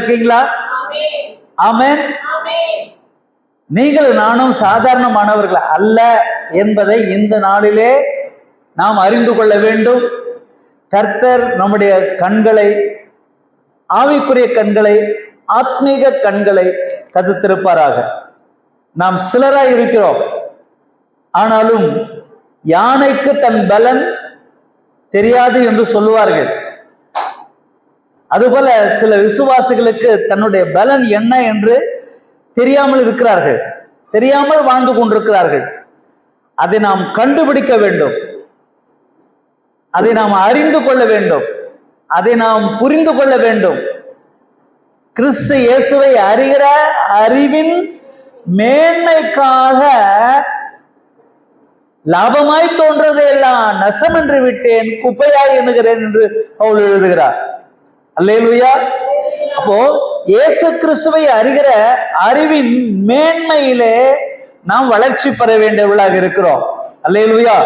இருக்கீங்களா? ஆமென். நீங்கள் நானும் சாதாரணமானவர்கள் அல்ல என்பதை இந்த நாளிலே நாம் அறிந்து கொள்ள வேண்டும். கர்த்தர் நம்முடைய கண்களை, ஆவிக்குரிய கண்களை, ஆத்மீக கண்களை கதித்திருப்பாராக. நாம் சிலராய் இருக்கிறோம், ஆனாலும் யானைக்கு தன் பலன் தெரியாது என்று சொல்லுவார்கள். அதுபோல சில விசுவாசிகளுக்கு தன்னுடைய பலன் என்ன என்று தெரியாமல் இருக்கிறார்கள், தெரியாமல் வாழ்ந்து கொண்டிருக்கிறார்கள். அதை நாம் கண்டுபிடிக்க வேண்டும், அதை நாம் அறிந்து கொள்ள வேண்டும், அதை நாம் புரிந்து கொள்ள வேண்டும். கிறிஸ்து இயேசுவை அறிகிற அறிவின் மேன்மைக்காக லாபமாய் தோன்றதையெல்லாம் நஷ்டம் என்று விட்டேன், குப்பையாய் எண்ணுகிறேன் என்று அவள் எழுதுகிறார். அல்லேலூயா. அப்போ இயேசு கிறிஸ்துவை அறிகிற அறிவின் மேன்மையிலே நாம் வளர்ச்சி பெற வேண்டியவர்களாக இருக்கிறோம். அல்லேலூயா.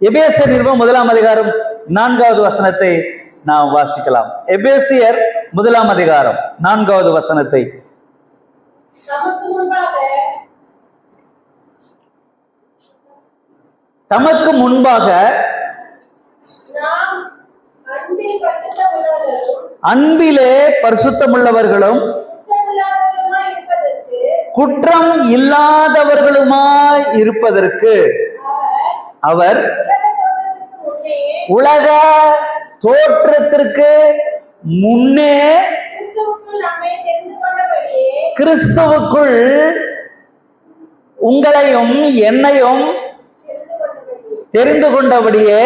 எபேசியர் நிருபம் 1ஆம் அதிகாரம் 4வது வசனத்தை நாம் வாசிக்கலாம். எபேசியர் 1ஆம் அதிகாரம் 4வது வசனத்தை. தமக்கு முன்பாக அன்பிலே பரிசுத்தமுள்ளவர்களும் குற்றம் இல்லாதவர்களுமாய் இருப்பதற்கு அவர் உலக தோற்றத்திற்கு முன்னே கிறிஸ்துவுக்குள் உங்களையும் என்னையும் தெரிந்து கொண்டபடியே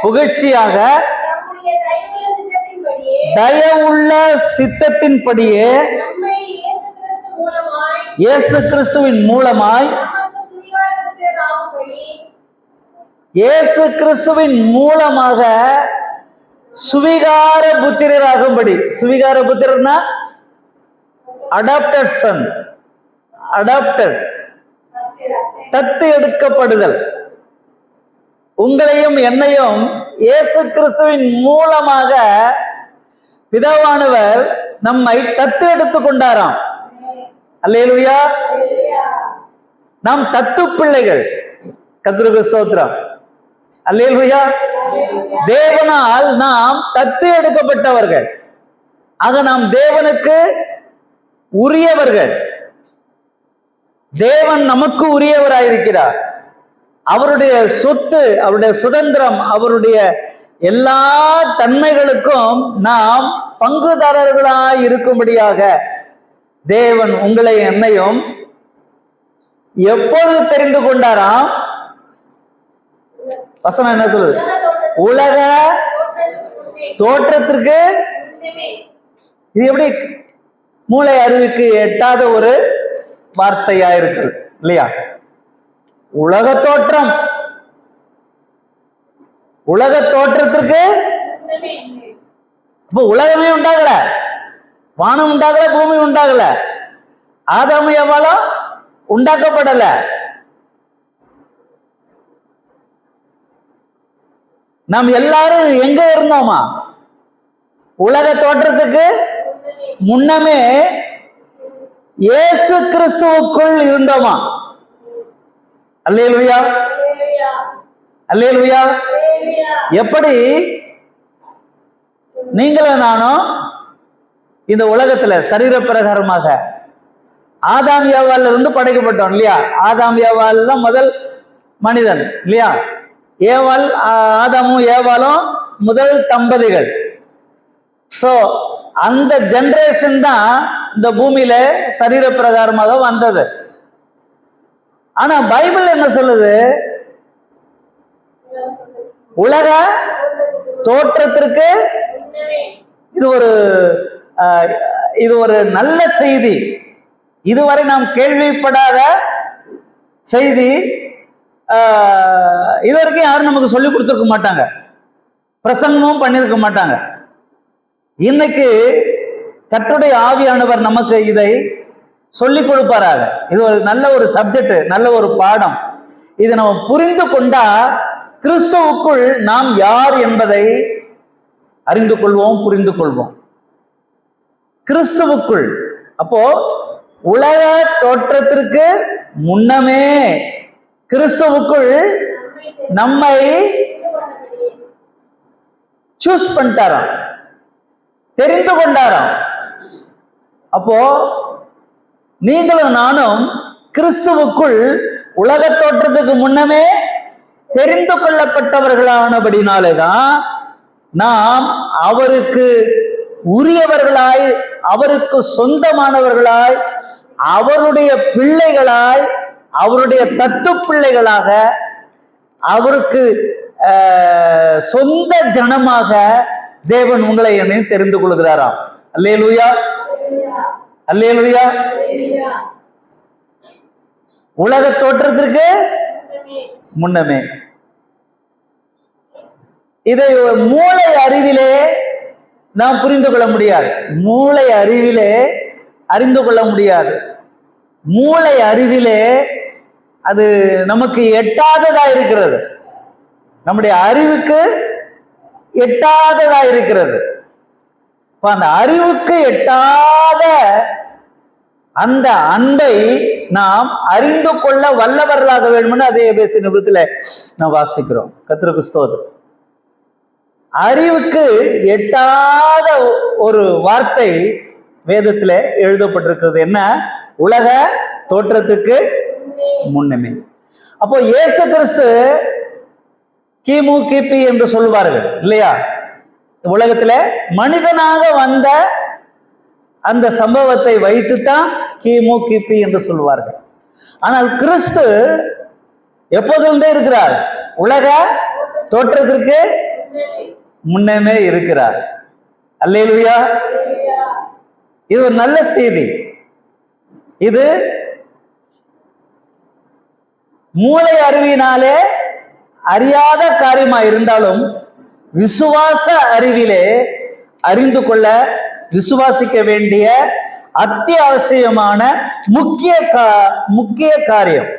புகழ்ச்சியாக தயவுள்ள சித்தத்தின்படியே இயேசு கிறிஸ்துவின் மூலமாய் இயேசு கிறிஸ்துவின் மூலமாக சுவிகார புத்திரராகும்படி. சுவிகார புத்திரர்னா அடாப்டட் சன், அடாப்டட், தத்து எடுக்கப்படுதல். உங்களையும் என்னையும் இயேசு கிறிஸ்துவின் மூலமாக பிதாவானவர் நம்மை தத்து எடுத்துக் கொண்டாராம். அல்லேலூயா. நாம் தத்து பிள்ளைகள். கர்த்தருக்கு ஸ்தோத்திரம். அல்லேலூயா. தேவனால் நாம் தத்து எடுக்கப்பட்டவர்கள். ஆக நாம் தேவனுக்கு உரியவர்கள். தேவன் நமக்கு உரியவராயிருக்கிறார். அவருடைய சொத்து, அவருடைய சுதந்திரம், அவருடைய எல்லா தன்மைகளுக்கும் நாம் பங்குதாரர்களாய் இருக்கும்படியாக தேவன் உங்களை என்னையும் எப்பொழுது தெரிந்து கொண்டாராம்? வசனம் என்ன சொல்லுது? உலக தோற்றத்திற்கு. இது எப்படி மூளை அறிவுக்கு எட்டாத ஒரு வார்த்தையா இருக்கு இல்லையா? உலக தோற்றம், உலக தோற்றத்திற்கு. இப்ப உலகமே உண்டாகல, வானம் உண்டாகல, பூமி உண்டாகல, ஆதாம் ஏவாளும் உண்டாக்கப்படல. நாம் எல்லாரும் எங்க இருந்தோமா? உலக தோற்றத்துக்கு முன்னமே இயேசு கிறிஸ்துவுக்குள் இருந்தோமா? அல்லேலூயா, அல்லேலூயா. எப்படி நீங்களும் நானும் இந்த உலகத்துல சரீர பிரகாரமாக ஆதாம் ஏவாள் இருந்து படைக்கப்பட்டோம் இல்லையா? ஆதாம் ஏவாள் தான் முதல் மனிதன் இல்லையா? ஏவாள், ஆதாமும் ஏவாளும் முதல் தம்பதிகள். சோ அந்த ஜெனரேஷன் தான் இந்த பூமியில சரீர பிரகாரமாக வந்தது. ஆனா பைபிள் என்ன சொல்லுது? உலக தோற்றத்திற்கு. இது ஒரு நல்ல செய்தி. இதுவரை நாம் கேள்விப்படாத செய்தி. இதுவரைக்கும் யாரும் நமக்கு சொல்லி கொடுத்துருக்க மாட்டாங்க, பிரசங்கமும் பண்ணிருக்க மாட்டாங்க. இன்னைக்கு கர்த்தருடைய ஆவியானவர் நமக்கு இதை சொல்லிக் கொடுப்பாராக. இது ஒரு நல்ல ஒரு சப்ஜெக்ட், நல்ல ஒரு பாடம். இதை நம்ம புரிந்து கொண்டா கிறிஸ்துவுக்குள் நாம் யார் என்பதை அறிந்து கொள்வோம், புரிந்து கொள்வோம். கிறிஸ்துவுக்குள், அப்போ உலக தோற்றத்திற்கு முன்னமே கிறிஸ்துவுக்குள் நம்மை சூஸ் பண்ணிட்டாராம், தெரிந்து கொண்டாராம். அப்போ நீங்களும் நானும் கிறிஸ்துவுக்குள் உலக தோற்றத்துக்கு முன்னமே தெரிந்து கொள்ளப்பட்டவர்களானபடினாலேதான் நாம் அவருக்கு உரியவர்களாய், அவருக்கு சொந்தமானவர்களாய், அவருடைய பிள்ளைகளாய், அவருடைய தத்து பிள்ளைகளாக, அவருக்கு சொந்த ஜனமாக தேவன் உங்களை என்னையும் தெரிந்து கொள்கிறாராம். அல்லேலூயா, அல்லேலூயா. உலக தோற்றத்திற்கு முன்னமே. இதை மூளை அறிவிலே நாம் புரிந்து கொள்ள முடியாது, மூளை அறிவிலே அறிந்து கொள்ள முடியாது. மூளை அறிவிலே அது நமக்கு எட்டாததா இருக்கிறது, நம்முடைய அறிவுக்கு எட்டாததா இருக்கிறது. அந்த அறிவுக்கு எட்டாத அந்த அன்பை நாம் அறிந்து கொள்ள வல்லவர்களாக வேண்டும். அதே எபேசியர் நிருபத்தில் நாம் வாசிக்கிறோம். கர்த்தருக்கு ஸ்தோத்திரம். அறிவுக்கு எட்டாத ஒரு வார்த்தை வேதத்துல எழுதப்பட்டிருக்கிறது. என்ன? உலக தோற்றத்துக்கு முன்னமே. அப்போ இயேசு கிறிஸ்து கிமு கிபி என்று சொல்லுவார்கள் இல்லையா? உலகத்துல மனிதனாக வந்த அந்த சம்பவத்தை வைத்துத்தான் கிமு கிபி என்று சொல்லுவார்கள். ஆனால் கிறிஸ்து எப்போதிலிருந்தே இருக்கிறார், உலக தோற்றத்திற்கு முன்னமே இருக்கிறார். அல்லேலூயா. இது ஒரு நல்ல செய்தி. இது மூளை அறிவினாலே அறியாத காரியமா இருந்தாலும் விசுவாச அறிவிலே அறிந்து கொள்ள, விசுவாசிக்க வேண்டிய அத்தியாவசியமான முக்கிய காரியம்.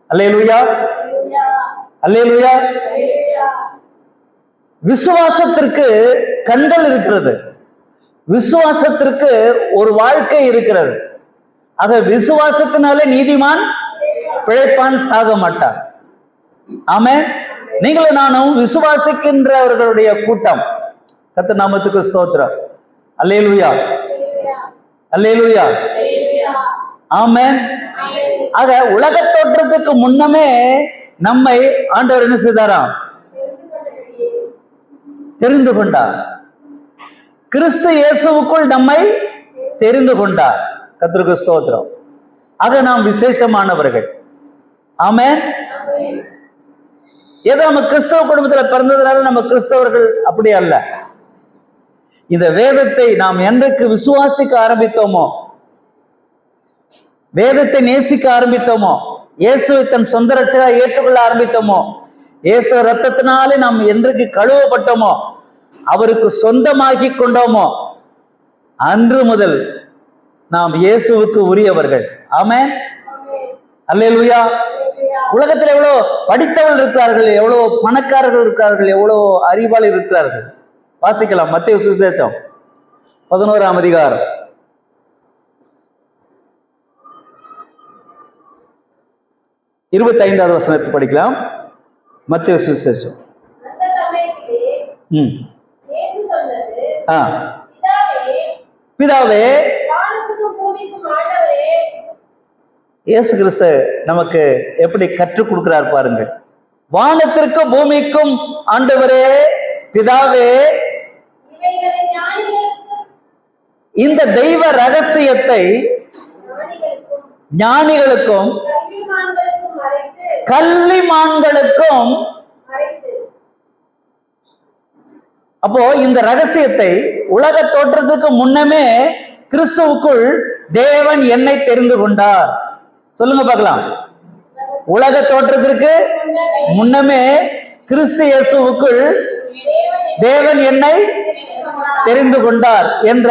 அல்லேலூயா, அல்லேலூயா. விசுவாசத்திற்கு கண்கள் இருக்கிறது, விசுவாசத்திற்கு ஒரு வாழ்க்கை இருக்கிறது. ஆக விசுவாசத்தினாலே நீதிமான் பிழைப்பான், சாக மாட்டான். ஆமென். நீங்களும் நானும் விசுவாசிக்கின்றவர்களுடைய கூட்டம். கர்த்தர் நாமத்துக்கு ஸ்தோத்திரம். அல்லேலூயா, அல்லேலூயா, ஆமென். ஆக உலக தோற்றத்துக்கு முன்னமே நம்மை ஆண்டவர் என்ன செய்தாராம்? தெரிந்து கொண்டார். கிறிஸ்து இயேசுவுக்குள் நம்மை தெரிந்து கொண்டார். கர்த்தருக்கு ஸ்தோத்திரம். ஆக நாம் விசேஷமானவர்கள். ஆமென். ஏதோ நம்ம கிறிஸ்தவ குடும்பத்துல பிறந்ததுனால நம்ம கிறிஸ்தவர்கள், அப்படி அல்ல. இந்த வேதத்தை நாம் என்றைக்கு விசுவாசிக்க ஆரம்பித்தோமோ, வேதத்தை நேசிக்க ஆரம்பித்தோமோ, இயேசுவை தன் சொந்த ரட்சகரா ஏற்றுக்கொள்ள ஆரம்பித்தோமோ, இயேசு ரத்தத்தினாலே நாம் என்றைக்கு கழுவப்பட்டோமோ, அவருக்கு சொந்தமாக்கி கொண்டோமோ, அன்று முதல் நாம் இயேசுவுக்கு உரியவர்கள். ஆமென். அல்லேலூயா. உலகத்தில் எவ்வளவு படித்தவர்கள் இருக்கிறார்கள், எவ்வளவு பணக்காரர்கள் இருக்கிறார்கள், எவ்வளவு அறிவாளி இருக்கிறார்கள். வாசிக்கலாம். மத்தேயு சுவிசேஷம் 11ஆம் அதிகாரம் 25வது வசனத்தை படிக்கலாம். மத்தேயு சுவிசேஷம். பிதாவே, இயேசு கிறிஸ்து நமக்கு எப்படி கற்றுக் கொடுக்கிறார் பாருங்கள். வானத்திற்கும் பூமிக்கும் ஆண்டவரே, பிதாவே, இந்த தெய்வ ரகசியத்தை ஞானிகளுக்கும் கல்விமான்களுக்கும், அப்போ இந்த ரகசியத்தை உலக தோற்றத்துக்கு முன்னமே கிறிஸ்துவுக்குள் தேவன் என்னை தெரிந்து கொண்டார். சொல்லுங்க பார்க்கலாம். உலக தோற்றத்திற்கு முன்னமே கிறிஸ்து இயேசுவுக்குள் தேவன் என்னை தெரிந்து கொண்டார் என்ற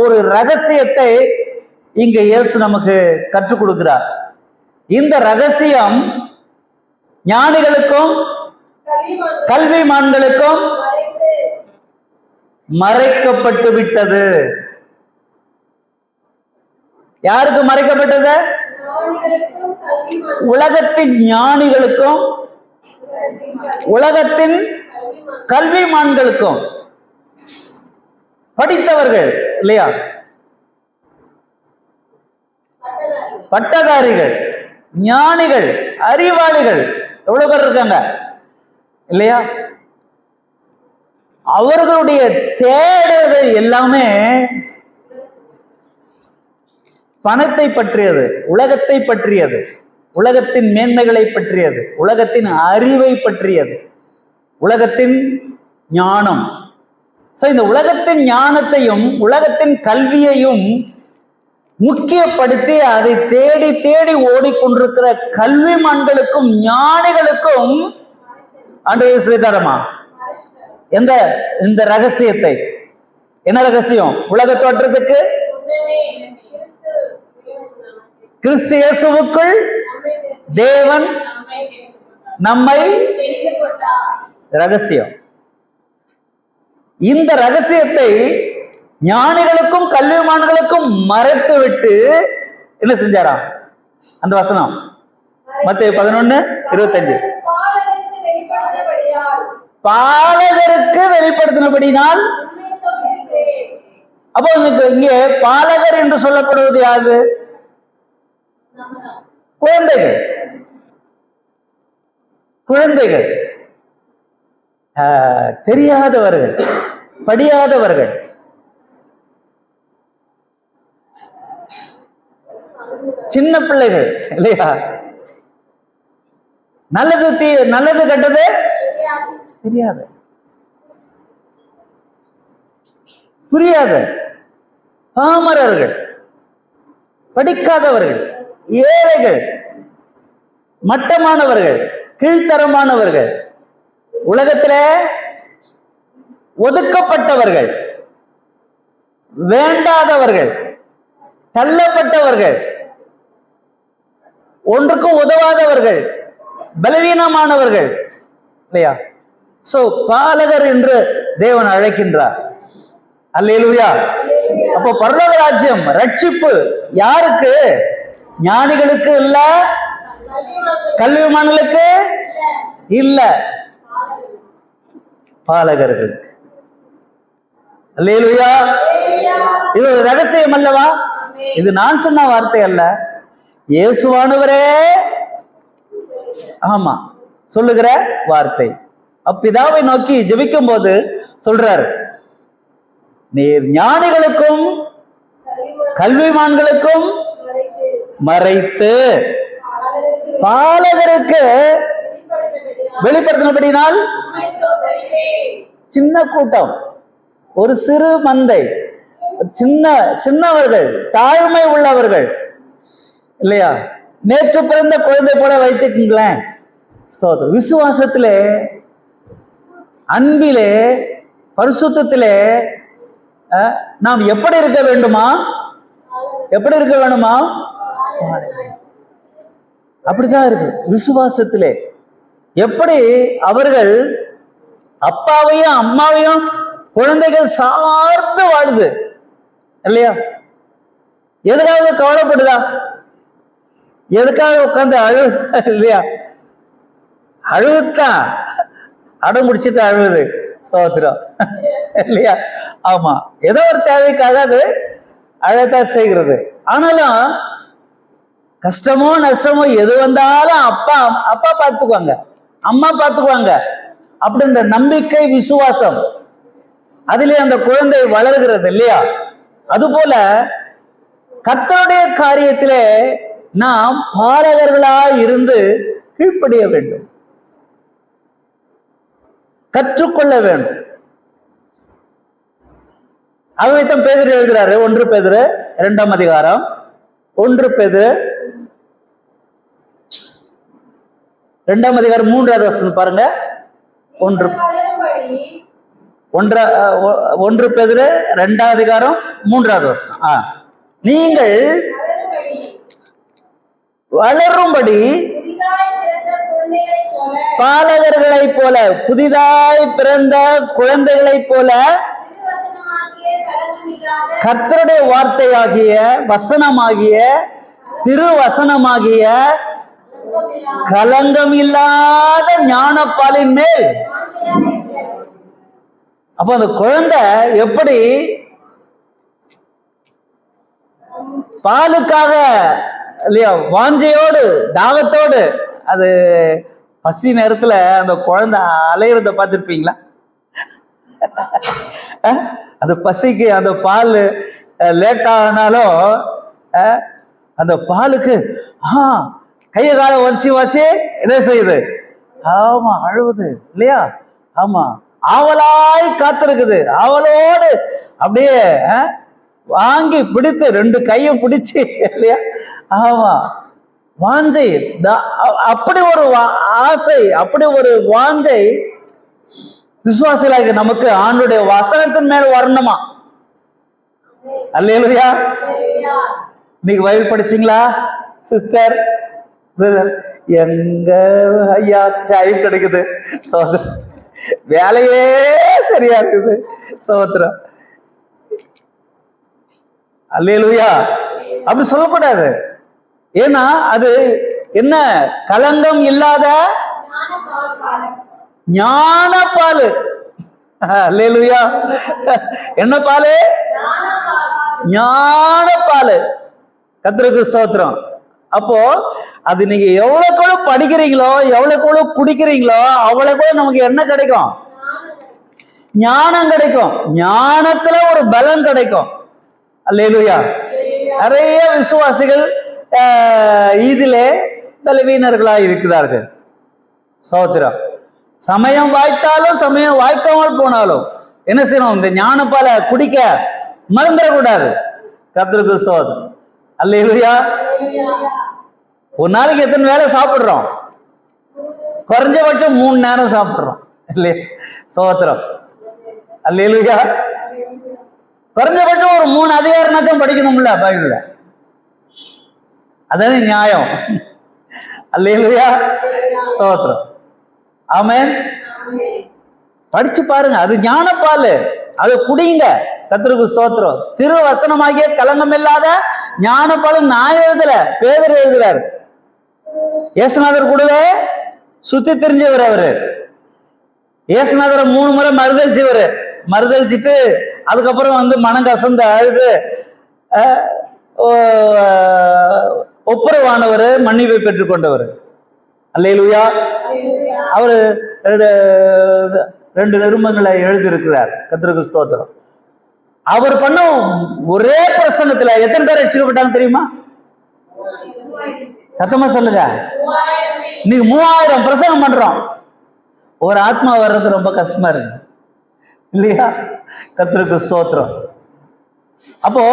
ஒரு ரகசியத்தை இங்க இயேசு நமக்கு கற்றுக் கொடுக்கிறார். இந்த ரகசியம் ஞானிகளுக்கும் கல்விமான்களுக்கும் மறைக்கப்பட்டு விட்டது. யாருக்கு மறைக்கப்பட்டது? உலகத்தின் ஞானிகளுக்கும் உலகத்தின் கல்விமான்களுக்கும். படித்தவர்கள் இல்லையா, பட்டதாரிகள், ஞானிகள், அறிவாளிகள் எவ்வளவு பேர் இருக்காங்க இல்லையா? அவர்களுடைய தேடல்கள் எல்லாமே பணத்தை பற்றியது, உலகத்தை பற்றியது, உலகத்தின் மேன்மைகளை பற்றியது, உலகத்தின் அறிவை பற்றியது, உலகத்தின் ஞானம். இந்த உலகத்தின் ஞானத்தையும் உலகத்தின் கல்வியையும் முக்கியப்படுத்தி அதை தேடி தேடி ஓடிக்கொண்டிருக்கிற கல்விமான்களுக்கும் ஞானிகளுக்கும் ஆண்டவர் சொல்லித்தாரமா இந்த ரகசியத்தை. என்ன ரகசியம்? உலக தோற்றத்துக்கு கிறிஸ்து இயேசுவுக்குள் தேவன் நம்மை, ரகசியம். இந்த ரகசியத்தை ஞானிகளுக்கும் கல்விமான்களுக்கும் மறைத்து விட்டு என்ன செஞ்சாராம்? அந்த வசனம் மத்தேயு 11:25. பாலகருக்கு வெளிப்படுத்தினபடினால். அப்போ இங்கே பாலகர் என்று சொல்லப்படுவது யாரு? குழந்தைகள். குழந்தைகள், தெரியாதவர்கள், படியாதவர்கள், சின்ன பிள்ளைகள் இல்லையா? நல்லது கெட்டது தெரியாது, புரியாத பாமரர்கள், படிக்காதவர்கள், ஏழைகள், மட்டமானவர்கள், கீழ்த்தரமானவர்கள், உலகத்தில ஒதுக்கப்பட்டவர்கள், வேண்டாதவர்கள், தள்ளப்பட்டவர்கள், ஒன்றுக்கும் உதவாதவர்கள், பலவீனமானவர்கள் இல்லையா? சோ பாலகர் என்று தேவன் அழைக்கின்றார். அல்லேலூயா. அப்போ பரலோக ராஜ்யம், ரட்சிப்பு யாருக்கு? ஞானிகளுக்கு இல்ல, கல்விமான்களுக்கு இல்ல, பாலகர்களுக்கு. அல்லேலூயா. இது ஒரு ரகசியம் அல்லவா? இது நான் சொன்ன வார்த்தை அல்ல, இயேசுவானவரே ஆமா சொல்லுகிற வார்த்தை. அப்பிதாவை நோக்கி ஜெபிக்கும் போது சொல்றாரு, நீர் ஞானிகளுக்கும் கல்விமான்களுக்கும் மறைத்து பாலகருக்கு வெளிப்படுத்தினபடினால். சின்ன கூட்டம், ஒரு சிறு மந்தை, சின்னவர்கள், தாழ்மை உள்ளவர்கள் இல்லையா? நேற்று பிறந்த குழந்தை போல வைத்துக்கீங்களேன். விசுவாசத்திலே, அன்பிலே, பரிசுத்தத்திலே நாம் எப்படி இருக்க வேண்டுமா? எப்படி இருக்க வேண்டுமா? அப்படிதான் இருக்கு. விசுவாசத்திலே எப்படி அவர்கள் அப்பாவையும் அம்மாவையும் குழந்தைகள் சார்ந்து வாழுது இல்லையா? எதுக்காக கவலைப்படுதா? எதுக்காக உட்கார்ந்து அழுவுதா? இல்லையா? அழுவுதான், அடம் முடிச்சுட்டு அழுவுது. ஸ்தோத்திரம் இல்லையா? ஆமா, ஏதோ ஒரு தேவைக்காக அது அழத்தான் செய்கிறது. ஆனாலும் கஷ்டமோ நஷ்டமோ எது வந்தாலும் அப்பா பார்த்துக்குவாங்க, அம்மா பார்த்துக்குவாங்க அப்படின்ற நம்பிக்கை, விசுவாசம், அதிலே அந்த குழந்தை வளர்கிறது இல்லையா? அதுபோல கர்த்தருடைய காரியத்திலே நாம் பாலகர்களாய் இருந்து கீழ்ப்படிய வேண்டும், கற்றுக்கொள்ள வேண்டும். அவைத்தான் பேதுரு எழுதுறாரு. 1 பேதுரு 2ஆம் அதிகாரம், 1 பேதுரு 2ஆம் அதிகாரம் 3வது வசனம் பாருங்க. 1 பேதுரு 2ஆம் அதிகாரம் 3வது வசனம். நீங்கள் வளரும்படி பாலகர்களைப் போல, புதிதாய் பிறந்த குழந்தைகளைப் போல கர்த்தருடைய வார்த்தையாகிய வசனமாகிய திருவசனமாகிய கலங்கம் இல்லாத ஞானப்பாலின் மேல். அப்ப அந்த குழந்தை எப்படி பாலுக்காக இல்லையா வாஞ்சையோடு தாகத்தோடு, அது பசி நேரத்துல அந்த குழந்தை அலையிறத பார்த்திருப்பீங்களா? அந்த பசிக்கு அந்த பால் லேட் ஆனாலும் அந்த பாலுக்கு கைய கால வச்சு வச்சு என்ன செய்யுது? ஆமா, அழுவுது இல்லையா? ஆமா, ஆவலாய் காத்திருக்குது. ஆவலோடு அப்படியே வாங்கி பிடித்து ரெண்டு கையும் பிடிச்சு இல்லையா? ஆமா, வாஞ்சை, அப்படி ஒரு ஆசை, அப்படி ஒரு வாஞ்சை விசுவாசிகளாக நமக்கு ஆண்டுடைய வசனத்தின் மேல் வரணுமா? அல்லேலூயா. இன்னைக்கு பைபிள் படிச்சீங்களா சிஸ்டர், பிரதர்? எங்க ஐயா டைம் கிடைக்குது சோதரம், வேலையே சரியா இருக்குது சோதரம். அல்லேலூயா. அப்படி சொல்லக்கூடாது. ஏன்னா அது என்ன? கலங்கம் இல்லாத ஞான பாலு. அல்லேலூயா. என்ன பாலு? ஞான பாலு. கர்த்தருக்கு ஸ்தோத்திரம். அப்போ அது நீங்க எவ்வளவு படிக்கிறீங்களோ, எவ்வளவு குடிக்கிறீங்களோ, அவ்வளவு நமக்கு என்ன கிடைக்கும்? ஞானம் கிடைக்கும். ஞானத்துல ஒரு பலம் கிடைக்கும். அல்லேலூயா. நிறைய விசுவாசிகள் இதிலே பலவீனர்களாக இருக்கிறார்கள். ஸ்தோத்திரம். சமயம் வாய்த்தாலும் சமயம் வாய்க்காமல் போனாலும் என்ன செய்யணும்? இந்த ஞானப்பால குடிக்க மறந்துடக்கூடாது. கர்த்தருக்கு ஸ்தோத்திரம். அல்லேலூயா. ஒரு நாளைக்கு எத்தனை வேளை சாப்பிடுறோம்? குறைஞ்சபட்சம் 3 நேரம் சாப்பிடுறோம் இல்லையா? ஸ்தோத்திரம். அல்லேலூயா. குறைஞ்சபட்சம் ஒரு 3 அதிகாரமாச்சும் படிக்கணும்ல பைபிள்ல. அதானே நியாயம். அல்லேலூயா. ஸ்தோத்திரம். ஆமென். படிச்சு பாருங்க. அது ஞானப்பால், அதை குடிங்க. கர்த்தருக்கு ஸ்தோத்திரம். திருவசனமாகிய கலங்கம் இல்லாத ஞானப்பால் நான் எழுதல, பேதர் எழுதுறாரு. இயேசுநாதர் கூடவே சுத்தி தெரிஞ்சவர் அவரு. இயேசுநாதரை 3 முறை மறுதளிச்சவரு. மறுதளிச்சுட்டு அதுக்கப்புறம் மனம் கசந்து அழுது ஒப்புரவானவர், மன்னிப்பை பெற்றுக்கொண்டவர். அல்லேலூயா. அவரு 2 நிருபங்களை எழுதியிருக்கிறார். கர்த்தருக்கு ஸ்தோத்திரம். அவர் பண்ண ஒரே பிரசங்கத்துல எத்தனை பேர் ரட்சிக்கப்பட்டாங்க தெரியுமா? சத்தமா சொல்லுங்க. இன்னைக்கு 3000 பிரசங்கம் பண்றோம். ஒரு ஆத்மா வர்றது ரொம்ப கஷ்டமா இருக்கு இல்லையா? கர்த்தருக்கு ஸ்தோத்திரம். அப்போ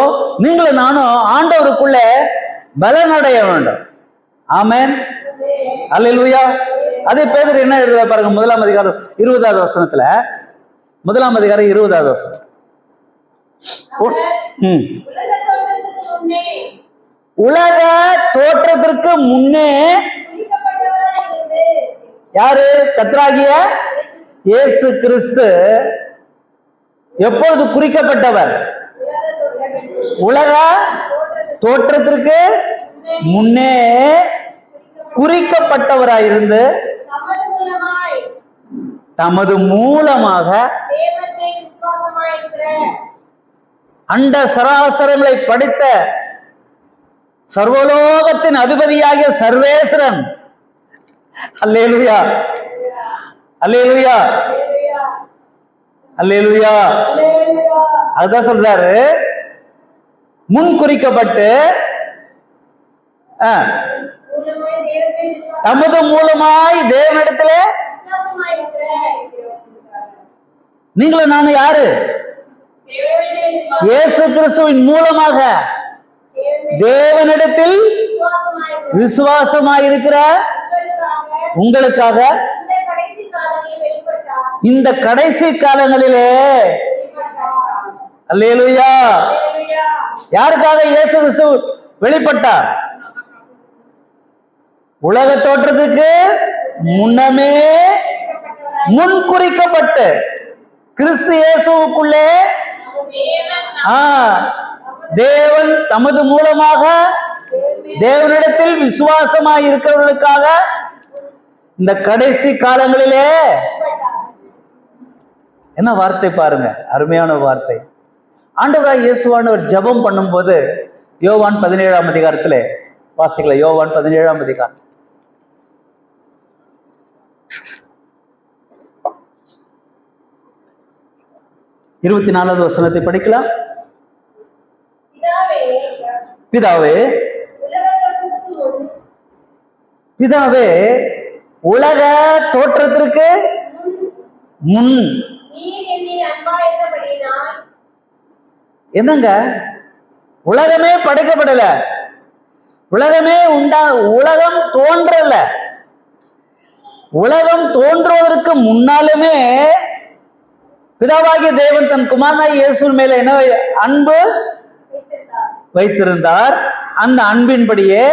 நீங்களும் நானும் ஆண்டவருக்குள்ள பலனடைய வேண்டும். ஆமென். அல்லேலூயா. அதே பேதுரு என்ன எழுதுற பாருங்க, 1ஆம் அதிகாரம் 20வது வசனத்துல. 1ஆம் அதிகாரம் 20வது வசனம். உலக தோற்றத்திற்கு முன்னே யாரு? கர்த்தராகிய இயேசு கிறிஸ்து எப்பொழுது குறிக்கப்பட்டவர்? உலக தோற்றத்திற்கு முன்னே குறிக்கப்பட்டவராயிருந்து தமது மூலமாக அண்ட சராசரங்களை படைத்த சர்வலோகத்தின் அதிபதியாகிய சர்வேஸ்வரன். அல்லேலூயா. அல்லேலூயா. அல்லேலூயா. அதுதான் சொல்றாரு, முன் குறிக்கப்பட்டு தமது மூலமாய் தேவனிடத்துல. நீங்களும் நானும் யாரு? இயேசு கிறிஸ்துவின் மூலமாக தேவனிடத்தில் விசுவாசமாயிருக்கிற உங்களுக்காக இந்த கடைசி காலங்களிலே. அல்லேலூயா. யாருக்காக இயேசு கிறிஸ்து வெளிப்பட்டார்? உலக தோற்றத்துக்கு முன்னமே முன்குறிக்கப்பட்டு கிறிஸ்து இயேசுவுக்குள்ளே தேவன் தமது மூலமாக தேவனிடத்தில் விசுவாசமாய் இருக்கிறவர்களுக்காக இந்த கடைசி காலங்களிலே, என்ன வார்த்தை பாருங்க, அருமையான வார்த்தை. ஆண்டவராய் இயேசுவானவர் ஜெபம் பண்ணும்போது யோவான் 17ஆம் அதிகாரத்திலே வாசிக்கல. யோவான் 17ஆம் அதிகாரம் 24வது வசனத்தை படிக்கலாம். பிதாவே, பிதாவே, உலக தோற்றத்திற்கு முன் என்னங்க, உலகமே படைக்கப்படல, உலகமே உலகம் தோன்றல. உலகம் தோன்றுவதற்கு முன்னாலுமே பிதாவாகிய தேவன் தன் குமாரனாகிய இயேசுவின் மேல என்ன அன்பு வைத்திருந்தார். அந்த அன்பின்படியே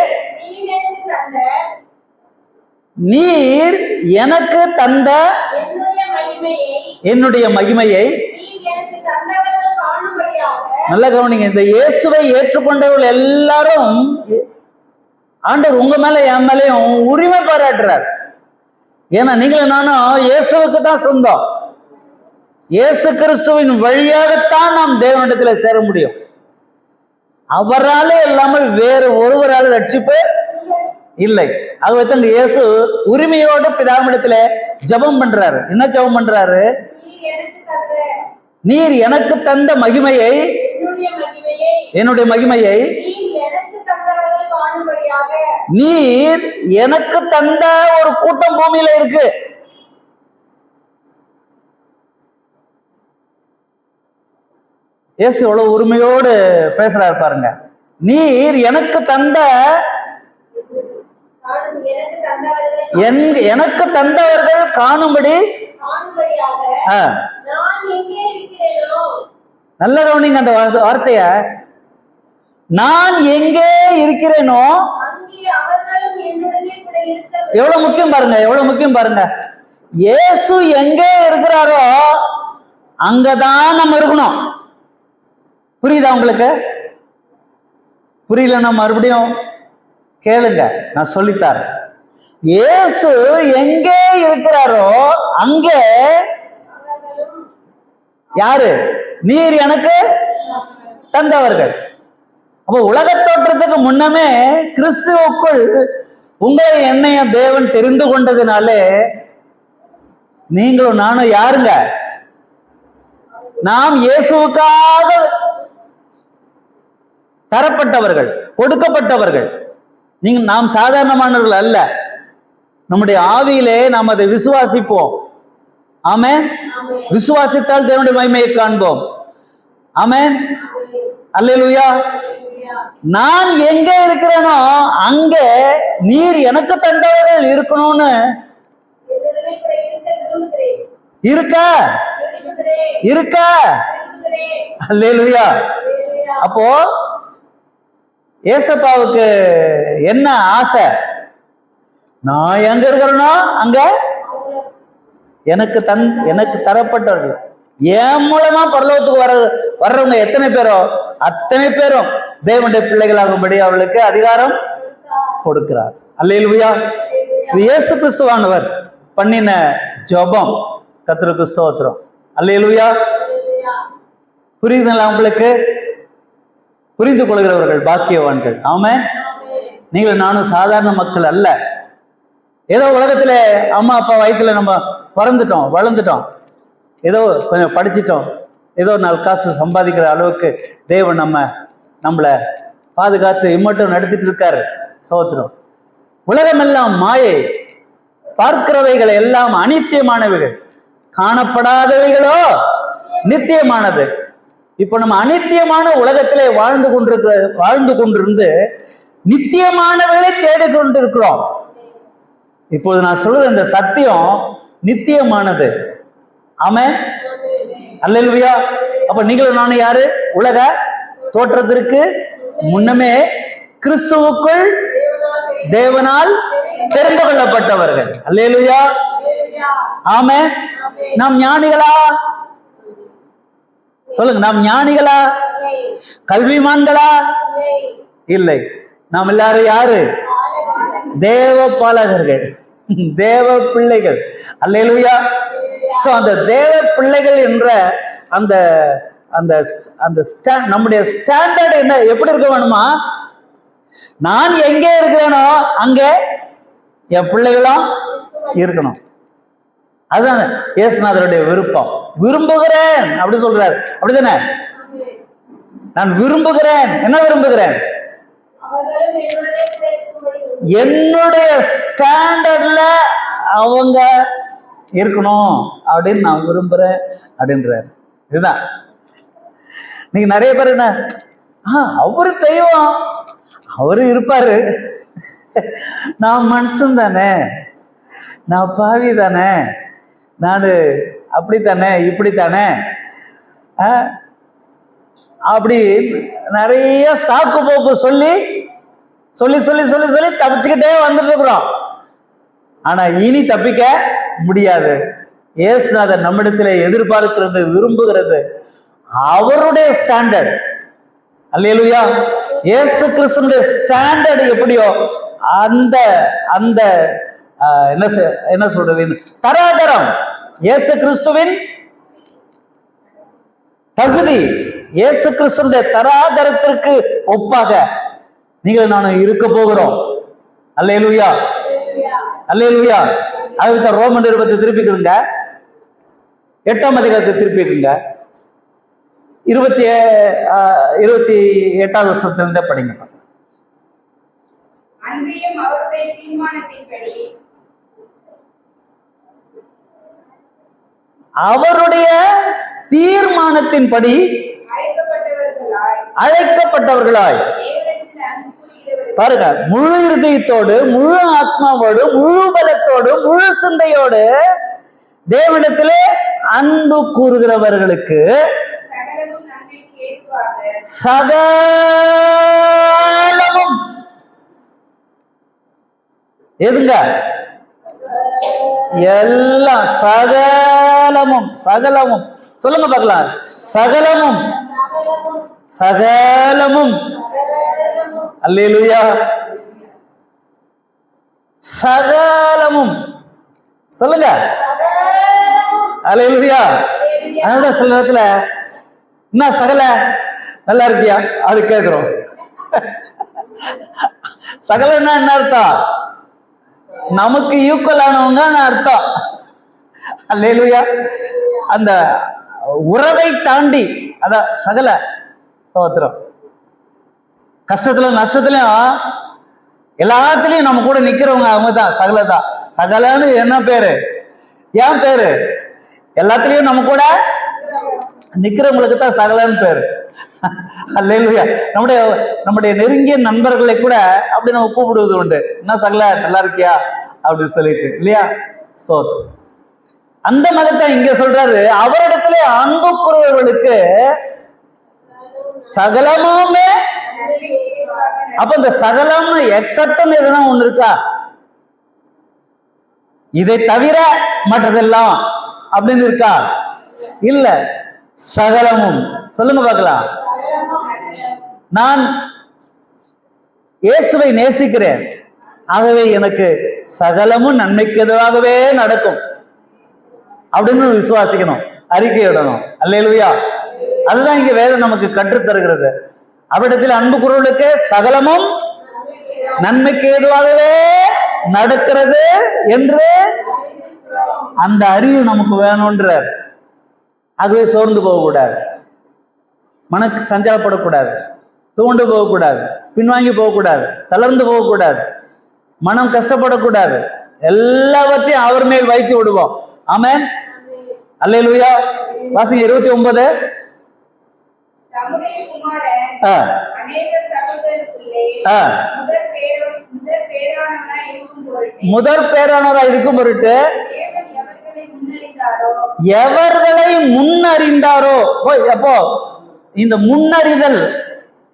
நீர் எனக்கு தந்த என்னுடைய மகிமையை, நல்ல கவனிங்க, இந்த இயேசுவை ஏற்றுக்கொண்டவர்கள் எல்லாரும் ஆண்டவர் உங்க மேல என் மேலையும் உரிமை பாராட்டுறார். ஏன்னா நீங்களும் நானும் இயேசுவுக்கு தான் சொந்தம். இயேசு கிறிஸ்துவின் வழியாகத்தான் நாம் தேவனிடத்தில் சேர முடியும். அவராலே இல்லாமல் வேறு ஒருவரால் ரட்சிப்பு இல்லை. ஆகவே தங்க இயேசு உரிமையோடு பிதாவிடத்துல ஜெபம் பண்றாரு. என்ன ஜெபம் பண்றாரு? நீர் எனக்கு தந்த மகிமையை, என்னுடைய மகிமையை நீர் எனக்கு தந்த ஒரு கூட்டம் பூமியில இருக்கு. இயேசு எவ்வளவு உரிமையோடு பேசுறாரு பாருங்க. நீர் எனக்கு தந்த, எனக்கு தந்தவர்கள் காணும்படி. நல்ல கவனிங்க அந்த வார்த்தைய, நான் எங்கே இருக்கிறேனோ. எவ்வளவு முக்கியம் பாருங்க, எவ்வளவு முக்கியம் பாருங்க. இயேசு எங்கே இருக்கிறாரோ அங்கதான் நம்ம இருக்கணும். புரியுதா உங்களுக்கு? புரியலன்னா மறுபடியும் கேளுங்க, நான் சொல்லித்தாரேன். இயேசு எங்கே இருக்கிறாரோ அங்கே யாரு? நீர் எனக்கு தந்தவர்கள். அப்ப உலக தோற்றத்துக்கு முன்னமே கிறிஸ்துவுக்குள் உங்களை என்னையும் தேவன் தெரிந்து கொண்டதுனாலே நீங்களும் நானும் யாருங்க? நாம் இயேசுவுக்காக தரப்பட்டவர்கள், கொடுக்கப்பட்டவர்கள். நாம் சாதாரணமானவர்கள் அல்ல. நம்முடைய ஆவியிலே நாம் அதை விசுவாசிப்போம். ஆமென். விசுவாசித்தால் தேவனுடைய மகிமையை காண்போம். ஆமென். அல்லேலூயா. நான் எங்கே இருக்கிறேனோ அங்கே நீர் எனக்கு தந்தவர்கள் இருக்கணும்னு இருக்க இருக்க. அல்லேலூயா. அப்போ ஏசப்பாவுக்கு என்ன ஆசை? நான் எங்க இருக்கிறேனோ அங்க எனக்கு தரப்பட்டவர்கள், என் மூலமா பரலோகத்துக்கு வர்றவங்க எத்தனை பேரோ அத்தனை பேரும் தேவனுடைய பிள்ளைகளாகும்படி அவளுக்கு அதிகாரம் கொடுக்கிறார். அல்லேலூயா. இயேசு கிறிஸ்துவானவர் பண்ணின ஜெபம். கர்த்தருக்கு ஸ்தோத்திரம். அல்லேலூயா. புரியுதுங்களா உங்களுக்கு? புரிந்து கொள்கிறவர்கள் பாக்கியவான்கள். ஆமென். நீங்கள் நானும் சாதாரண மக்கள் அல்ல. ஏதோ உலகத்துல அம்மா அப்பா வயிற்றுல நம்ம பிறந்துட்டோம், வளர்ந்துட்டோம், ஏதோ கொஞ்சம் படிச்சிட்டோம், ஏதோ 4 காசு சம்பாதிக்கிற அளவுக்கு தேவன் நம்மளை பாதுகாத்து இம்மட்டும் நடத்திட்டு இருக்காரு. ஸ்தோத்திரம். உலகம் எல்லாம் மாயை, பார்க்கிறவைகள் எல்லாம் அனித்தியமானவைகள், காணப்படாதவைகளோ நித்தியமானது. இப்ப நம்ம அனித்தியமான உலகத்திலே வாழ்ந்து கொண்டிருந்து நித்தியமானவைகளை தேடிக்கொண்டிருக்கிறோம். இப்போது நான் சொல்றது இந்த சத்தியம் நித்தியமானது. ஆமென். அல்லேலூயா. அப்ப நீங்களும் நானும் யாரு? உலக தோற்றத்திற்கு முன்னமே கிறிஸ்துவுக்குள் தேவனால் தெரிந்து கொள்ளப்பட்டவர்கள். அல்லேலூயா, ஆமென். நாம் ஞானிகளா? சொல்லுங்க, நாம் ஞானிகளா? கல்விமான்களா? இல்லை. நாம் எல்லாரும் யாரு? தேவ பாலகர்கள், தேவ பிள்ளைகள். அல்லேலூயா. சோ அந்த தேவ பிள்ளைகள் என்ற அந்த அந்த அந்த நம்முடைய ஸ்டாண்டர்ட் என்ன, எப்படி இருக்க வேணுமா? நான் எங்கே இருக்கிறேனோ அங்கே என் பிள்ளைகளும் இருக்கணும். அதுதான் இயேசுநாதருடைய விருப்பம். விரும்புகிறேன் அப்படி சொல்றாரு, அப்படிதானே? நான் விரும்புகிறேன். என்ன விரும்புகிறேன்? என்னுடைய ஸ்டாண்டர்ட்ல அவங்க இருக்கணும் அப்படின்னு நான் விரும்புறேன் அப்படின்றாரு. இதுதான். நீங்க நிறைய பேர் என்ன, அவரு தெய்வம், அவரு இருப்பாரு, நான் மனுஷன் தானே, நான் பாவி தானே, நான் அப்படித்தானே இப்படித்தானே அப்படி நிறைய சாக்கு போக்கு சொல்லி சொல்லி சொல்லி சொல்லி சொல்லி தப்பிச்சுக்கிட்டே வந்துட்டு இருக்கிறோம். ஆனா இனி தப்பிக்க முடியாது. இயேசுநாதர் நம்மிடத்துல எதிர்பார்க்கிறது, விரும்புகிறது அவருடைய ஸ்டாண்டர்ட். அல்லேலூயா. இயேசு கிறிஸ்துவினுடைய ஸ்டாண்டர்ட் எப்படியோ அந்த அந்த என்ன சொல்றது, தராதரம், இயேசு கிறிஸ்துவின் தகுதி, இயேசு கிறிஸ்துவினுடைய தராதரத்திற்கு ஒப்பாக நீங்கள் நானும் இருக்க போகிறோம். அல்லேலூயா, அல்லேலூயா. அதுக்கு ரோமன் நிருபத்தை திருப்பிக்குங்க, 8ஆம் அதிகாரத்தை திருப்பிக்குங்க, 28வது வருஷத்திலிருந்தே படிங்க. அவருடைய தீர்மானத்தின்படி அழைக்கப்பட்டவர்களாய் பாருங்க, முழு இருதயத்தோடு, முழு ஆத்மாவோடு, முழு பலத்தோடு, முழு சிந்தையோடு தேவனிடத்திலே அன்பு கூறுகிறவர்களுக்கு சகலமும் எதுங்க? எல்லாம் சகலமும். சகலமும் சொல்லுங்க பார்க்கலாம். சகலமும், சகலமும். அல்லேலூயா. சகலமும் சொல்லுங்க. அல்லேலூயா. அதனால சில நேரத்துல என்ன சகல நல்லா இருக்கியா அது கேட்கிறோம். சகலன்னா என்ன அர்த்தம்? நமக்கு ஈக்குவல் ஆனவங்க அர்த்தம். அல்லேலூயா. அந்த உறவை தாண்டி அத சகல ஸ்தோத்திரம். கஷ்டத்துல நஷ்டத்துலயும் எல்லாத்துலயும் நம்ம கூட நிக்கிறவங்க அவங்க தான் சகலதான். சகலன்னு என்ன பேரு? ஏன் பேரு? எல்லாத்துலயும் நம்ம கூட நிக்கிறவங்களுக்கு தான் சகலன்னு பேரு. அல்லேலூயா. நம்முடைய நெருங்கிய நண்பர்களை கூட அப்படி நம்ம கூப்பிடுவது உண்டு. என்ன சகல நல்லா இருக்கியா அப்படின்னு சொல்லிட்டு, இல்லையா? ஸ்தோத்திரம். அந்த மதத்தை இங்க சொல்றாரு, அவரிடத்துல அன்பு கூறுவர்களுக்கு சகலமுமே. அப்ப இந்த சகலம்னு எக்ஸப்ட்னு எதுனா ஒண்ணு இருக்கா? இதை தவிர மற்றதெல்லாம் அப்படின்னு இருக்கா? இல்ல. சகலமும். சொல்லுங்க பார்க்கலாம். நான் இயேசுவை நேசிக்கிறேன், ஆகவே எனக்கு சகலமும் நன்மைக்கேதுவாகவே நடக்கும் அப்படின்னு விசுவாசிக்கணும், அறிக்கையிடணும். அல்லேலூயா. அதுதான் இங்க வேதம் நமக்கு கற்றுத் தருகிறது. அவரிடத்தில் அன்பு கூறுவர்களுக்கு சகலமும் நன்மைக்கு ஏதுவாகவே நடக்கிறது என்று அந்த அறிவு நமக்கு வேணும்ன்றார். ஆகவே சோர்ந்து போகக்கூடாது, மனக்கு சஞ்சலப்படக்கூடாது, தூண்டு போகக்கூடாது, பின்வாங்கி போகக்கூடாது, தளர்ந்து போகக்கூடாது, மனம் கஷ்டப்படக்கூடாது. எல்லாவற்றையும் அவர் மேல் வைத்து விடுவோம். ஆமென். அல்லேலூயா. வாசிங்க 29. முதற் பேரானவராய் இருக்கும் பொருட்டு எவர்களை முன்னறிந்தாரோ. அப்போ இந்த முன்னறிதல்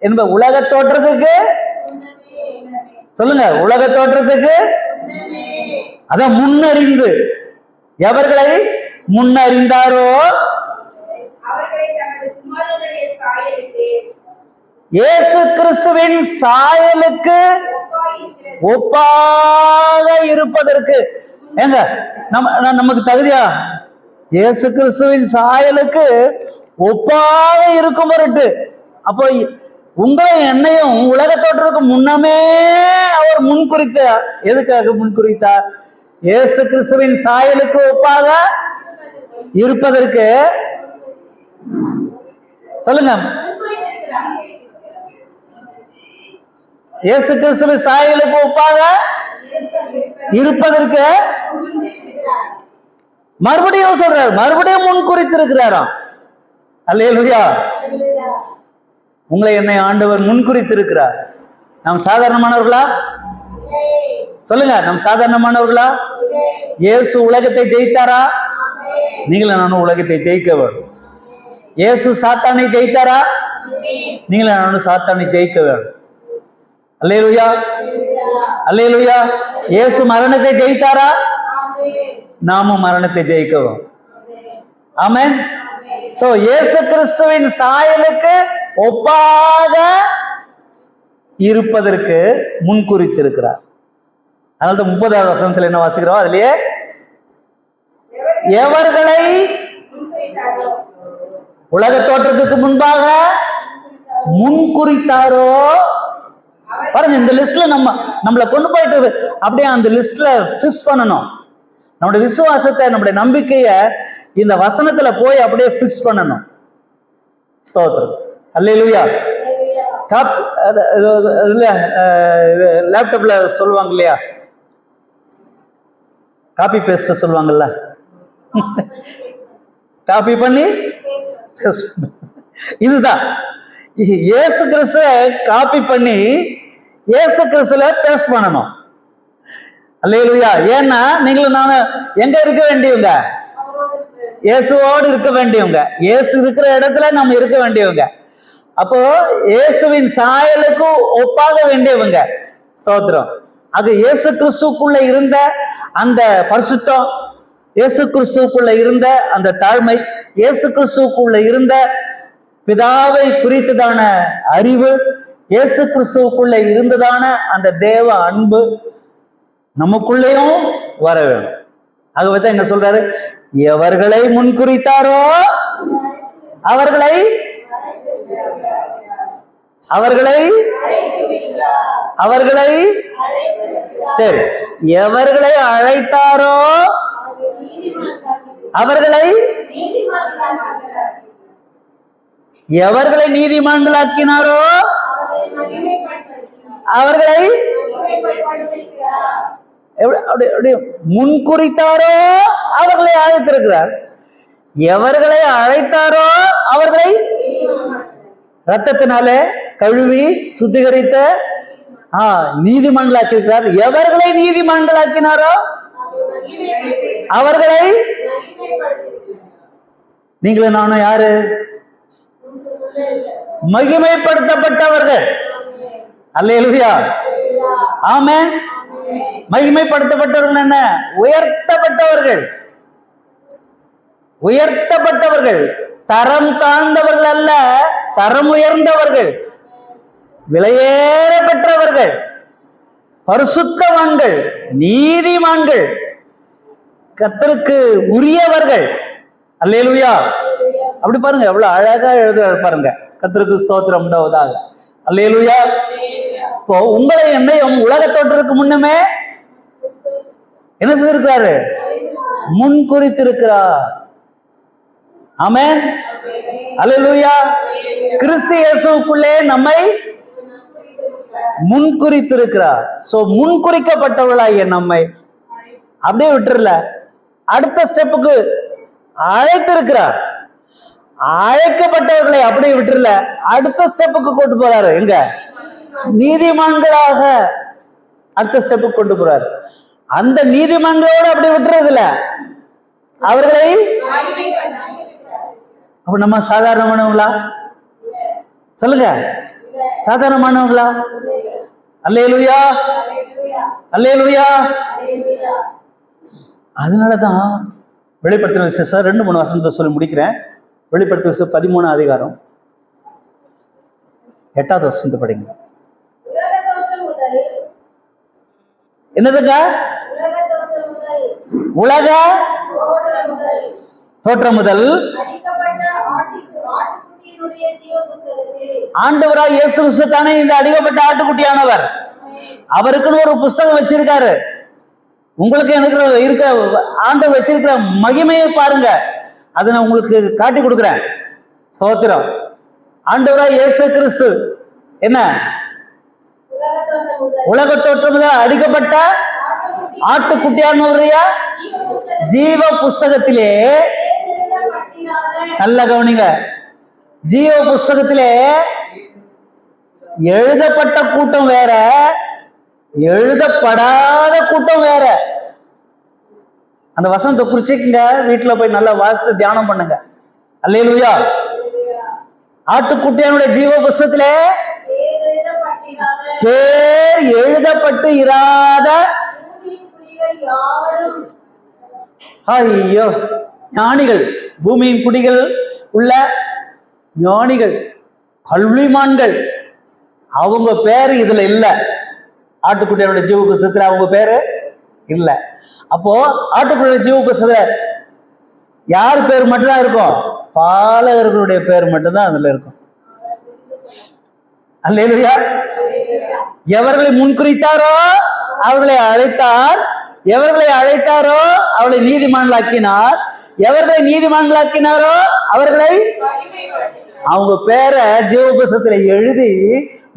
என்பது உலக தோற்றத்துக்கு, சொல்லுங்க, உலக தோற்றத்துக்கு அதான் முன்னறிந்து. எவர்களை முன்னறிந்தாரோ இயேசு கிறிஸ்துவின் சாயலுக்கு ஒப்பாக இருப்பதற்கு. ஏங்க நமக்கு தகுதியா? இயேசு கிறிஸ்துவின் சாயலுக்கு ஒப்பாக இருக்கும் பொருட்டு. அப்போ உங்களை என்னையும் உலக தோற்றத்துக்கு முன்னமே அவர் முன்குறித்தார். எதுக்காக முன்குறித்தார்? இயேசு கிறிஸ்துவின் சாயலுக்கு ஒப்பாக இருப்பதற்கு. சொல்லுங்க. இயேசு கிறிஸ்துவின் சாயலுக்கு ஒப்பாக இருப்பதற்கு மறுபடியும் சொல்றாரு, மறுபடியும் முன்குறித்திருக்கிறாராம். அல்லேலூயா. உங்களை என்னை ஆண்டவர் முன்குறித்திருக்கிறார். நாம் சாதாரணமானவர்களா? சொல்லுங்க, நாம் சாதாரணமானவர்களா? இயேசு உலகத்தை ஜெயித்தாரா? நீங்களும் நானும் உலகத்தை ஜெயிக்க வேண்டும். இயேசு சாத்தானை ஜெயித்தாரா? நீங்களும் நானும் சாத்தானை ஜெயிக்க வேண்டும். அல்லேலூயா, அல்லேலூயா. இயேசு மரணத்தை ஜெயித்தாரா? நாமும் மரணத்தை ஜெயிக்கவும். ஆமென். சோ இயேசு கிறிஸ்துவின் சாயலுக்கு ஒப்பாக இருப்பதற்கு முன்குறித்திருக்கிறார். அதனால 30வது வசனத்துல என்ன வாசிக்கிறோம்? அதுலயே எவர்களை உலக தோற்றத்துக்கு முன்பாக முன்குறித்தாரோ. பாருங்க, இந்த லிஸ்ட்ல நம்மளை கொண்டு போயிட்டு அப்படியே அந்த லிஸ்ட்ல பிக்ஸ் பண்ணணும். நம்முடைய விசுவாசத்தை, நம்முடைய நம்பிக்கைய இந்த வசனத்துல போய் அப்படியே பிக்ஸ் பண்ணணும். ஸ்தோத்திரம். அல்லேலூயா. லேப்டாப்ல சொல்லுவாங்க இல்லையா, காப்பி பேஸ்ட் சொல்லுவாங்கல்ல, காப்பி பண்ணி இதுதான் இயேசு கிறிஸ்துவ காப்பி பண்ணி இயேசு கிறிஸ்துல பேஸ்ட் பண்ணணும். அல்லேலூயா. ஏன்னா நீங்களும் நானும் எங்க இருக்க வேண்டியவங்க? இயேசுவோடு இருக்க வேண்டியவங்க. இயேசு இருக்கிற இடத்துல நம்ம இருக்க வேண்டியவங்க. அப்போ இயேசுவின் சாயலுக்கு ஒப்பாக வேண்டியவங்க. ஸ்தோத்திரம். அது இயேசு கிறிஸ்துக்குள்ள இருந்த அந்த பரிசுத்தம், இயேசு கிறிஸ்துக்குள்ள இருந்த அந்த தாழ்மை, இயேசு கிறிஸ்துக்குள்ள இருந்த பிதாவை குறித்ததான அறிவு, இயேசு கிறிஸ்துவுக்குள்ள இருந்ததான அந்த தேவ அன்பு நமக்குள்ளேயும் வர வேணும். ஆகவே தான் எங்க சொல்றாரு, எவர்களை முன்குறித்தாரோ அவர்களை அவர்களை அவர்களை சரி, எவர்களை அழைத்தாரோ அவர்களை எவர்களை நீதிமான்களாக்கினாரோ அவர்களை முன்குறித்தாரோ அவர்களை அழைத்திருக்கிறார். எவர்களை அழைத்தாரோ அவர்களை ரத்தத்தினாலே கழுவி சுத்திகரித்த நீதிமான்களாக்கியிருக்கிறார். எவர்களை நீதிமான்களாக்கினாரோ அவர்களை நீங்களும் நானும் யாரு? மகிமைப்படுத்தப்பட்டவர்கள். அல்லேலூயா. ஆமென். மகிமைப்படுத்தப்பட்டவர்கள் என்ன? உயர்த்தப்பட்டவர்கள். உயர்த்தப்பட்டவர்கள் தரம் தாழ்ந்தவர்கள் அல்ல, தரம் உயர்ந்தவர்கள், விலையேற பெற்றவர்கள், பரிசுத்தவான்கள், நீதிமான்கள், கர்த்தருக்கு உரியவர்கள். அல்லேலூயா. அப்படி பாருங்க, எவ்வளவு அழகா எழுதுறாரு பாருங்க. கர்த்தருக்கு ஸ்தோத்திரம் உண்டாவதாக. அல்லேலூயா. இப்போ உங்களை என்னையும் உலக தோற்றத்துக்கு முன்னமே என்ன செய்திருக்கிறாரு? முன்குறித்திருக்கிறார். ஆமென். அல்லேலூயா. கிறிஸ்து இயேசுவுக்குள்ளே நம்மை முன்குறித்திருக்கிறார். சோ முன்குறிக்கப்பட்டவர்களாகிய நம்மை அப்படியே விட்டுறல, அடுத்த ஸ்டெப்புக்கு அழைத்திருக்கிறார். அழைக்கப்பட்டவர்களை அப்படியே விட்டுறல, அடுத்த ஸ்டெப்புக்கு கொண்டு போறாரு. எங்க? நீதிமான்களாக அடுத்த ஸ்டெப்புக்கு கொண்டு போறாரு. அந்த நீதிமான்களோடு அப்படி விட்டுறது இல்ல, அவர்களை. அப்ப நம்ம சாதாரணமானவங்களா? சொல்லுங்க, சாதாரணமானவங்களா? அல்லேலூயா. அல்லேலூயா. அதனாலதான் வெளிப்படுத்தின விசேஷம் 2-3 வசனத்தை சொல்லி முடிக்கிறேன். வெளிப்படுத்தின விசேஷம் 13 அதிகாரம் 8வது வசனத்தை படிங்க. என்னதுங்க? உலக தோற்றம் முதல் ஆண்டவராய் இயேசு கிறிஸ்து தானே இந்த அடிக்கப்பட்ட ஆட்டுக்குட்டியானவர். அவருக்குன்னு ஒரு புஸ்தகம் வச்சிருக்காரு. உங்களுக்கு எனக்கு இருக்க ஆண்டவர் வச்சிருக்கிற மகிமையை பாருங்க. அதை நான் உங்களுக்கு காட்டி கொடுக்கிறேன். ஸ்தோத்திரம். ஆண்டவராய் இயேசு கிறிஸ்து என்ன உலக தோற்றம் முதல் அடிக்கப்பட்ட ஆட்டுக்குட்டியானவருடைய ஜீவ புஸ்தகத்திலே, நல்ல கவனிங்க, ஜீவ புஸ்தகத்திலே எழுதப்பட்ட கூட்டம் வேற, எழுதப்படாத கூட்டம் வேற. அந்த வசனத்தை குறிச்சுக்குங்க, வீட்டுல போய் நல்லா வாசித்து தியானம் பண்ணுங்க. அல்லேலூயா. ஆட்டுக்குட்டியானுடைய ஜீவ புஸ்தகத்திலே பேர் எழுதப்பட்டு இராத, ஐயோ, ஞானிகள், பூமியின் குடிகள் உள்ள ஞானிகள், கல்விமான்கள், அவங்க பேரு இதுல இல்ல. ஆட்டுக்குட்டியோட ஜீவ புஸ்தகத்துல அவங்க பேரு இல்ல. அப்போ ஆட்டுக்குட்டியோட ஜீவ புஸ்தகத்துல யார் பேர் மட்டும்தான் இருக்கும்? பாலகர்களுடைய பேர் மட்டும்தான் அதுல இருக்கும். அல்லேலூயா. எவர்களை முன்குறித்தாரோ அவர்களை அழைத்தார், எவர்களை அழைத்தாரோ அவர்களை நீதிமான்களாக்கினார், எவர்களை நீதிமான்களாக்கினாரோ அவர்களை, அவங்க பேரை ஜீவ புஸ்தகத்துல எழுதி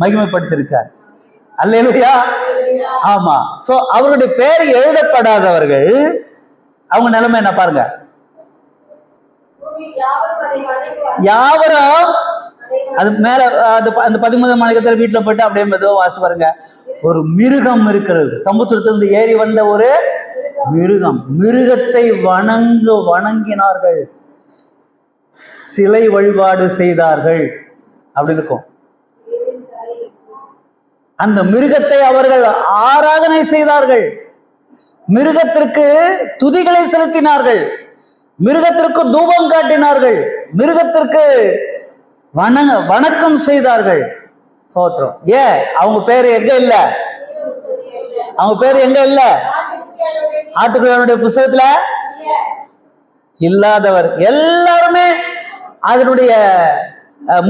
மகிமைப்படுத்திருக்கார். அல்லேலூயா. ஆமா. சோ அவருடைய பேர் எழுதப்படாதவர்கள், அவங்க நிலைமை என்ன பாருங்க. யாவரும் அது மேல அந்த 13 மணிக்கத்துல வீட்டுல போயிட்டு அப்படியே மெதுவா வாசி பாருங்க. ஒரு மிருகம் இருக்கிறது, சமுத்திரத்திலிருந்து ஏறி வந்த ஒரு மிருகம். மிருகத்தை வணங்கினார்கள், சிலை வழிபாடு செய்தார்கள். அப்படி இருக்கும். அந்த மிருகத்தை அவர்கள் ஆராதனை செய்தார்கள், மிருகத்திற்கு துதிகளை செலுத்தினார்கள், மிருகத்திற்கு தூபம் காட்டினார்கள், மிருகத்திற்கு வணக்கம் செய்தார்கள். சோத்திரம். ஏன்? அவங்க பேரு எங்க இல்ல? அவங்க பேரு எங்க இல்ல? ஆட்டுக்குட்டியானுடைய புஸ்தகத்துல இல்லாதவர். எல்லாருமே அதனுடைய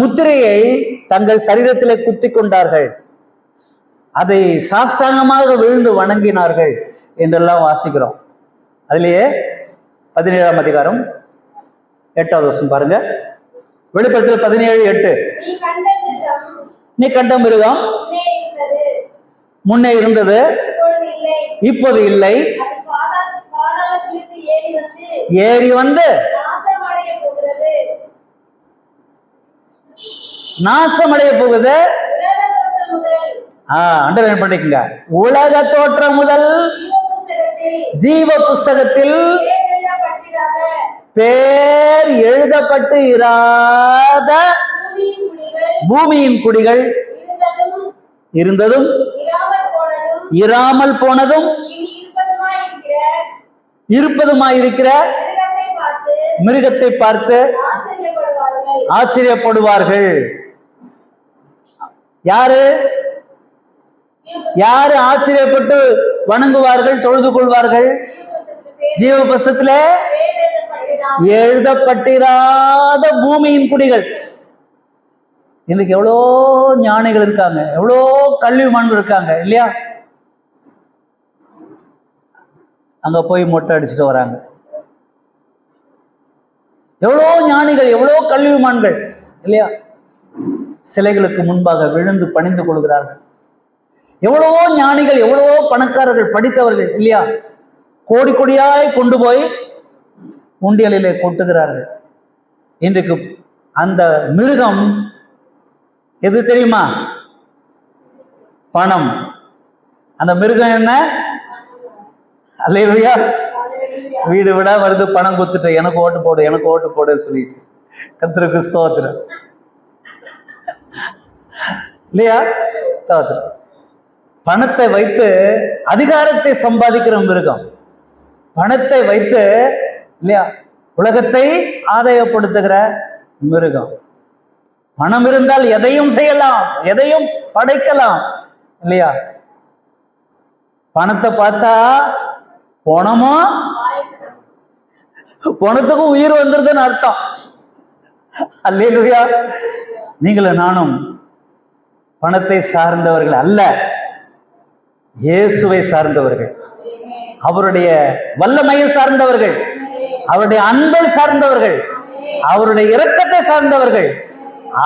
முத்திரையை தங்கள் சரீரத்திலே குத்தி கொண்டார்கள், அதை சாஸ்தாங்கமாக விழுந்து வணங்கினார்கள் என்றெல்லாம் வாசிக்கிறோம். அதிலேயே 17ஆம் அதிகாரம் 8வது வசனம் பாருங்க. வெளிப்படுத்தல் 17:8. நீ கண்ட மிருகம் முன்னே இருந்தது, இப்போது இல்லை, ஏறி வந்து நாசமடைய போகுது. அண்டர்லைன் பண்ணிக்கங்க. உலக தோற்றம் முதல் ஜீவ புஸ்தகத்தில் பேர் எழுதப்பட்டு இராத பூமியின் குடிகள் இருந்ததும் இராமல் போனதும் இருப்பதுமாயிருக்கிற மிருகத்தை பார்த்து ஆச்சரியப்படுவார்கள். யாரு யாரு ஆச்சரியப்பட்டு வணங்குவார்கள், தொழுது கொள்வார்கள்? ஜீவ புஸ்தகத்திலே எழுதப்பட்டிராத பூமியின் குடிகள். இன்னைக்கு எவ்வளோ ஞானிகள் இருக்காங்க, எவ்வளோ கல்விமான்கள் இருக்காங்க இல்லையா? அங்க போய் மொட்டை அடிச்சுட்டு வராங்க. எவ்வளோ ஞானிகள், எவ்வளோ கல்விமான்கள் இல்லையா? சிலைகளுக்கு முன்பாக விழுந்து பணிந்து கொள்கிறார்கள். எவ்வளவோ ஞானிகள், எவ்வளவோ பணக்காரர்கள், படித்தவர்கள் இல்லையா? கோடி கோடியாய் கொண்டு போய் உண்டியலிலே கொட்டுகிறார்கள். இன்றைக்கு அந்த மிருகம் எது தெரியுமா? பணம். அந்த மிருகம் என்ன? அல்லேலூயா. வீடு விடா வருது, பணம் கொடுத்துட்டு எனக்கு ஓட்டு போடு, எனக்கு ஓட்டு போடுன்னு சொல்லிட்டு. கர்த்தருக்கு ஸ்தோத்திரம் இல்லையா? ஸ்தோத்திரம். பணத்தை வைத்து அதிகாரத்தை சம்பாதிக்கிற மிருகம். பணத்தை வைத்து இல்லையா உலகத்தை ஆதாயப்படுத்துகிற மிருகம். பணம் இருந்தால் எதையும் செய்யலாம், எதையும் படைக்கலாம் இல்லையா. பணத்தை பார்த்தா பணத்துக்கும் உயிர் வந்துருதுன்னு அர்த்தம். அல்லேலூயா. நீங்களும் நானும் பணத்தை சார்ந்தவர்கள் அல்ல, இயேசுவை சார்ந்தவர்கள், அவருடைய வல்லமையை சார்ந்தவர்கள், அவருடைய அன்பை சார்ந்தவர்கள், அவருடைய இரக்கத்தை சார்ந்தவர்கள்,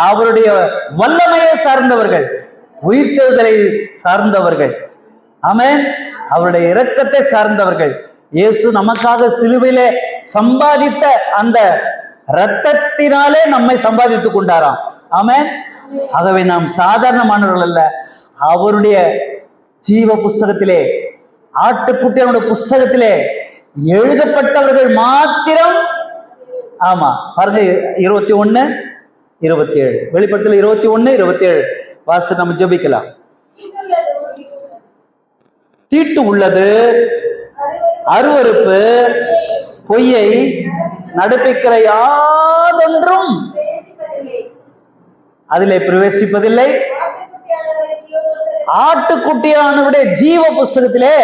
அவருடைய வல்லமையை சார்ந்தவர்கள், உயிர்த்தெழுதலை சார்ந்தவர்கள். ஆமென். அவருடைய இரக்கத்தை சார்ந்தவர்கள். இயேசு நமக்காக சிலுவையிலே சம்பாதித்த அந்த இரத்தத்தினாலே நம்மை சம்பாதித்துக் கொண்டாராம். ஆமென். ஆகவே நாம் சாதாரணமானவர்கள் அல்ல. அவருடைய ஜீவ புஸ்தகத்திலே, ஆட்டுக்குட்டியனுடைய புஸ்தகத்திலே எழுதப்பட்டவர்கள் மாத்திரம். ஆமா பாருங்க, 21:27 வெளிப்படுத்தல் 21:27 வாசித்து நம்ம ஜெபிக்கலாம். தீட்டு உள்ளது, அருவருப்பு, பொய்யை நடப்பிக்கிற யாதொன்றும் அதிலே பிரவேசிப்பதில்லை. ஆட்டுக்குட்டியானவருடைய ஜீவ புஸ்தகத்திலே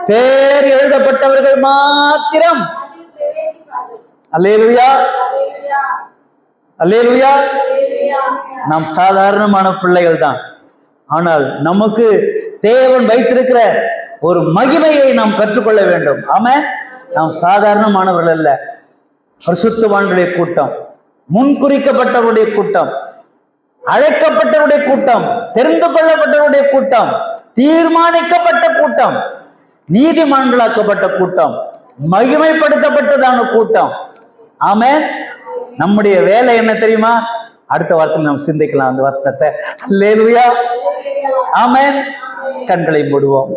பேர் எழுதப்பட்டவர்கள் மாத்திரம். அல்லேலூயா, அல்லேலூயா. நாம் சாதாரணமான பிள்ளைகள் தான். ஆனால் நமக்கு தேவன் வைத்திருக்கிற ஒரு மகிமையை நாம் கற்றுக்கொள்ள வேண்டும். ஆமென். நாம் சாதாரணமானவர்கள் அல்ல. பரிசுத்தவான்களுடைய கூட்டம், முன்குறிக்கப்பட்டவருடைய கூட்டம், அழைக்கப்பட்டவருடைய கூட்டம், தெரிந்து கொள்ளப்பட்டவருடைய கூட்டம், தீர்மானிக்கப்பட்ட கூட்டம், நீதிமான்களாக்கப்பட்ட கூட்டம், மகிமைப்படுத்தப்பட்டதான கூட்டம். ஆமென். நம்முடைய வேலை என்ன தெரியுமா? அடுத்த வாரத்தில் நாம் சிந்திக்கலாம் அந்த வசனத்தை. அல்லேலூயா. ஆமென். கண்களை மூடுவோம்.